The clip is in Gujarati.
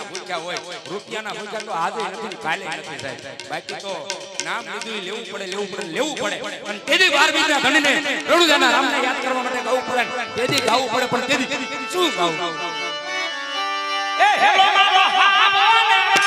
રૂપિયાના ભૂખ્યા હોય, રૂપિયાના ભૂખ્યા તો આજે નથી કાલે નથી થાય. બાકી તો નામ લીધું લેવું પડે. અને તેદી 12 ના ધણીને રણુજાના રામને યાદ કરવા માટે ગાવું પડે. તેદી ગાવું પડે, પણ તેદી શું ગાવું? એ હેલો મારો હાબો ને તો